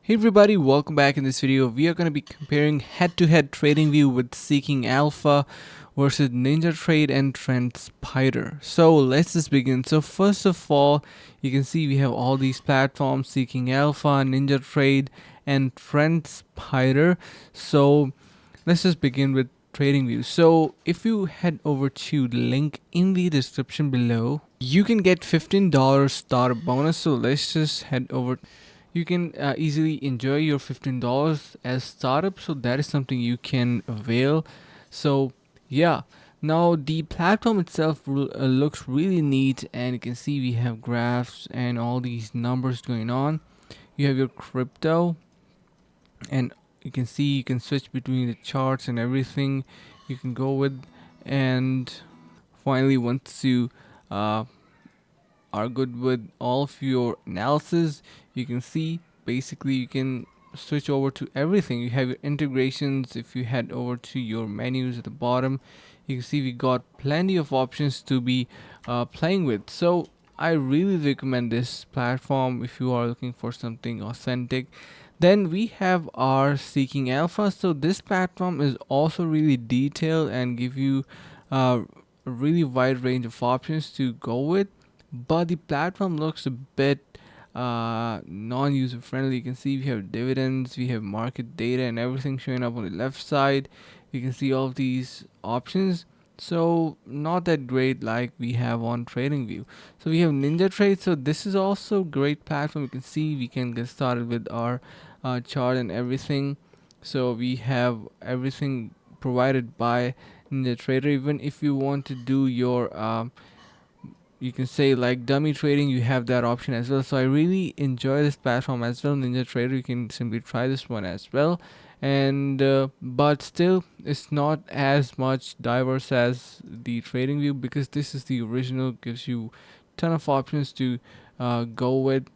Hey everybody, welcome back. In this video we are going to be comparing head-to-head TradingView with Seeking Alpha versus NinjaTrade and TrendSpider. So let's just begin. So first of all, you can see we have all these platforms: Seeking Alpha, NinjaTrade, and TrendSpider. So let's just begin with TradingView. So if you head over to the link in the description below, you can get $15 starter bonus. So let's just head over. You can easily enjoy your $15 as startup, so that is something you can avail. So yeah, now the platform itself looks really neat, and you can see we have graphs and all these numbers going on. You have your crypto, and you can see you can switch between the charts and everything you can go with. And finally, once you uh, are good with all of your analysis, you can see basically you can switch over to everything. You have your integrations. If you head over to your menus at the bottom, you can see we got plenty of options to be playing with. So I really recommend this platform if you are looking for something authentic. Then we have our Seeking Alpha. So this platform is also really detailed and give you a really wide range of options to go with, but the platform looks a bit non-user friendly. You can see we have dividends, we have market data and everything showing up on the left side. You can see all of these options, so not that great like we have on TradingView. So we have NinjaTrade. So this is also great platform. You can see we can get started with our chart and everything. So we have everything provided by NinjaTrader. Even if you want to do your you can say like dummy trading, you have that option as well. So I really enjoy this platform as well, NinjaTrader. You can simply try this one as well. And but still it's not as much diverse as the TradingView, because this is the original, gives you ton of options to go with.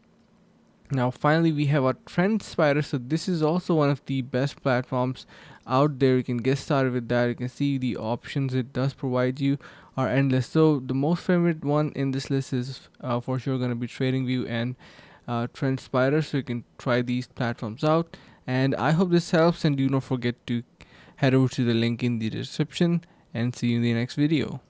Now finally we have our TrendSpider. So this is also one of the best platforms out there. You can get started with that. You can see the options it does provide you are endless. So the most favorite one in this list is for sure going to be TradingView and TrendSpider. So you can try these platforms out. And I hope this helps, and do not forget to head over to the link in the description, and see you in the next video.